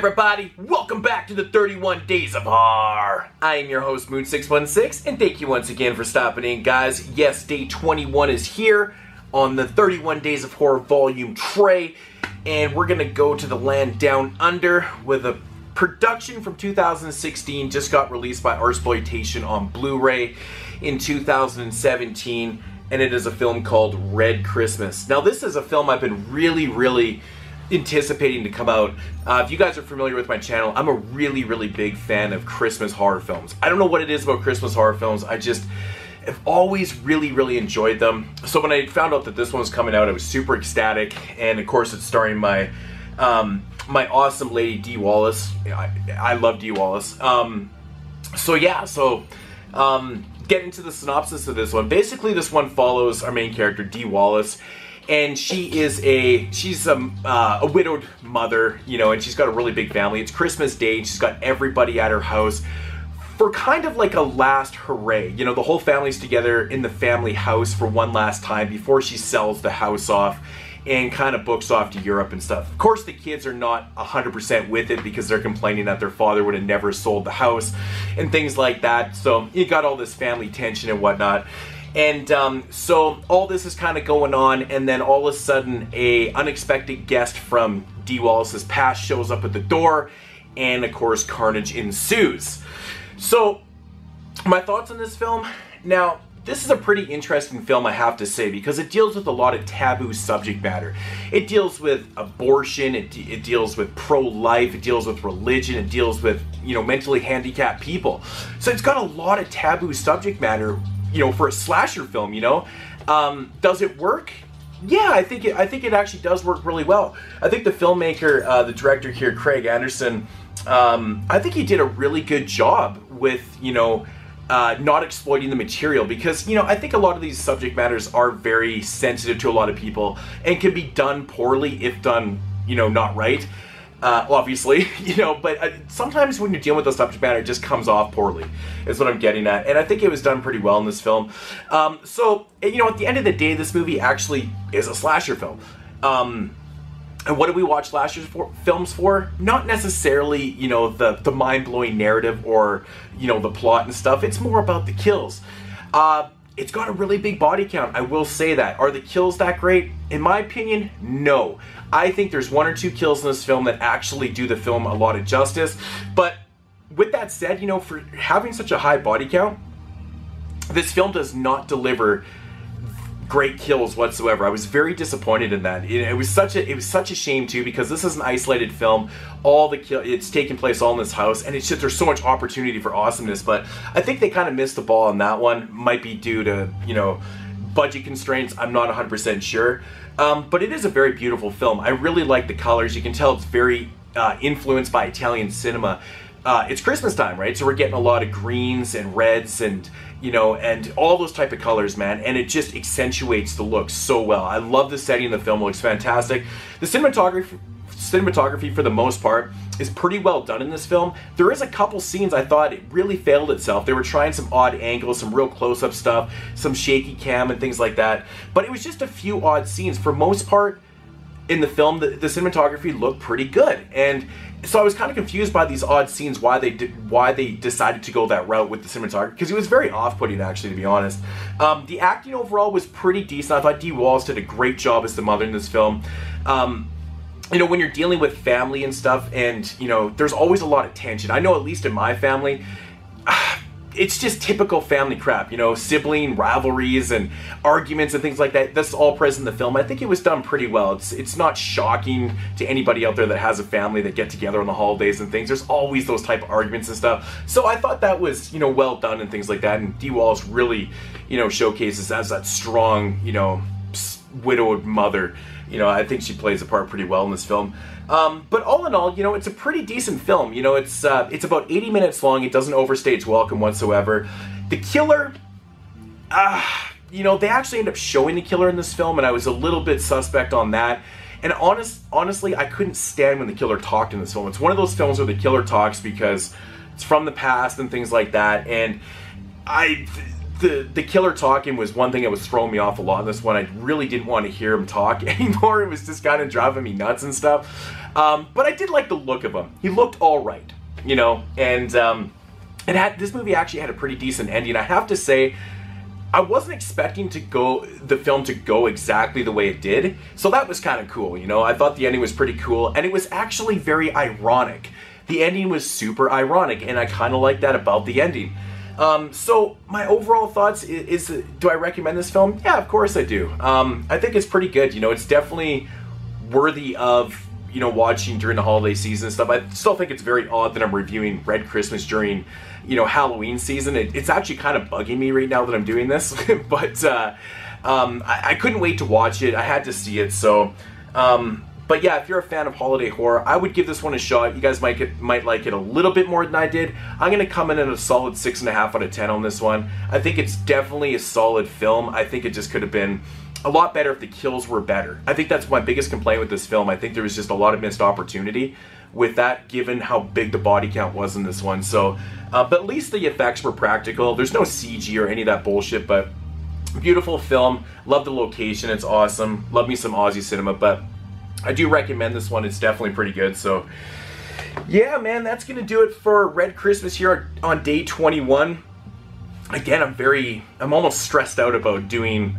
everybody, welcome back to the 31 Days of Horror. I am your host, Moon616, and thank you once again for stopping in, guys. Yes, day 21 is here on the 31 Days of Horror Vol.3, and we're gonna go to the land down under with a production from 2016, just got released by Artsploitation on Blu-ray in 2017, and it is a film called Red Christmas. Now, this is a film I've been really anticipating to come out. If you guys are familiar with my channel, I'm a really big fan of Christmas horror films. I don't know what it is about Christmas horror films, I just have always really enjoyed them. So when I found out that this one was coming out, I was super ecstatic, and of course it's starring my my awesome lady Dee Wallace. I love Dee Wallace. Get into the synopsis of this one. Basically, this one follows our main character, Dee Wallace, and she's a widowed mother, you know, and she's got a really big family. It's Christmas Day, and she's got everybody at her house for kind of like a last hooray. You know, the whole family's together in the family house for one last time before she sells the house off and kind of books off to Europe and stuff. Of course, the kids are not 100% with it because they're complaining that their father would have never sold the house and things like that. So you got all this family tension and whatnot. And so all this is kind of going on, and then all of a sudden a unexpected guest from Dee Wallace's past shows up at the door, and of course carnage ensues. So my thoughts on this film. Now, this is a pretty interesting film, I have to say, because it deals with a lot of taboo subject matter. It deals with abortion, it deals with pro-life, it deals with religion, it deals with, you know, mentally handicapped people. So it's got a lot of taboo subject matter, you know, for a slasher film, you know. Does it work? Yeah, I think it actually does work really well. I think the filmmaker, the director here, Craig Anderson, I think he did a really good job with, you know, not exploiting the material, because, you know, I think a lot of these subject matters are very sensitive to a lot of people and can be done poorly if done, you know, not right. Obviously, you know, but sometimes when you're dealing with the subject matter, it just comes off poorly, is what I'm getting at. And I think it was done pretty well in this film. So, you know, at the end of the day, this movie actually is a slasher film. And what do we watch slasher films for? Not necessarily, you know, the mind-blowing narrative or, you know, the plot and stuff. It's more about the kills. It's got a really big body count, I will say that. Are the kills that great? In my opinion, no. I think there's one or two kills in this film that actually do the film a lot of justice. But with that said, you know, for having such a high body count, this film does not deliver great kills whatsoever. I was very disappointed in that. It was such a shame too, because this is an isolated film. It's taking place all in this house, and it's just, there's so much opportunity for awesomeness. But I think they kind of missed the ball on that one. Might be due to, you know, budget constraints. I'm not 100% sure. But it is a very beautiful film. I really like the colors. You can tell it's very influenced by Italian cinema. It's Christmas time, right? So we're getting a lot of greens and reds and, you know, and all those type of colors, man. And it just accentuates the look so well. I love the setting of the film. It looks fantastic. The cinematography for the most part is pretty well done in this film. There is a couple scenes I thought it really failed itself. They were trying some odd angles, some real close-up stuff, some shaky cam and things like that. But it was just a few odd scenes. For most part, in the film, the cinematography looked pretty good, and so I was kind of confused by these odd scenes, why they decided to go that route with the cinematography, because it was very off-putting, actually, to be honest. The acting overall was pretty decent. I thought Dee Wallace did a great job as the mother in this film. You know, when you're dealing with family and stuff, and, you know, there's always a lot of tension. I know, at least in my family, it's just typical family crap, you know, sibling rivalries and arguments and things like that. That's all present in the film. I think it was done pretty well. It's not shocking to anybody out there that has a family that get together on the holidays and things. There's always those type of arguments and stuff. So I thought that was, you know, well done and things like that. And Dee Wallace really, you know, showcases as that strong, you know, widowed mother. You know, I think she plays the part pretty well in this film. But all in all, you know, it's a pretty decent film. You know, it's about 80 minutes long. It doesn't overstay its welcome whatsoever. The killer, you know, they actually end up showing the killer in this film, and I was a little bit suspect on that. And honestly, I couldn't stand when the killer talked in this film. It's one of those films where the killer talks because it's from the past and things like that. And the killer talking was one thing that was throwing me off a lot in this one. I really didn't want to hear him talk anymore. It was just kind of driving me nuts and stuff. But I did like the look of him. He looked all right, you know, and this movie actually had a pretty decent ending. I have to say, I wasn't expecting the film to go exactly the way it did, so that was kind of cool, you know. I thought the ending was pretty cool, and it was actually very ironic. The ending was super ironic, and I kind of like that about the ending. So my overall thoughts is, do I recommend this film? Yeah, of course I do. I think it's pretty good, you know. It's definitely worthy of, you know, watching during the holiday season and stuff. I still think it's very odd that I'm reviewing Red Christmas during, you know, Halloween season. It's actually kind of bugging me right now that I'm doing this, but I couldn't wait to watch it. I had to see it, so. But yeah, if you're a fan of holiday horror, I would give this one a shot. You guys might like it a little bit more than I did. I'm going to come in at a solid 6.5 out of 10 on this one. I think it's definitely a solid film. I think it just could have been a lot better if the kills were better. I think that's my biggest complaint with this film. I think there was just a lot of missed opportunity with that, given how big the body count was in this one. So, but at least the effects were practical. There's no CG or any of that bullshit, but beautiful film. Love the location. It's awesome. Love me some Aussie cinema, but I do recommend this one. It's definitely pretty good. So yeah, man, that's gonna do it for Red Christmas here on day 21. Again, I'm almost stressed out about doing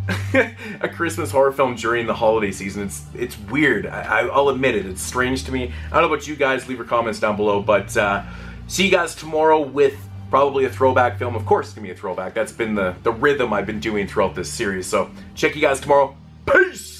a Christmas horror film during the holiday season. It's weird. I'll admit it. It's strange to me. I don't know about you guys. Leave your comments down below. But see you guys tomorrow with probably a throwback film. Of course it's gonna be a throwback. That's been the rhythm I've been doing throughout this series. So check you guys tomorrow. Peace!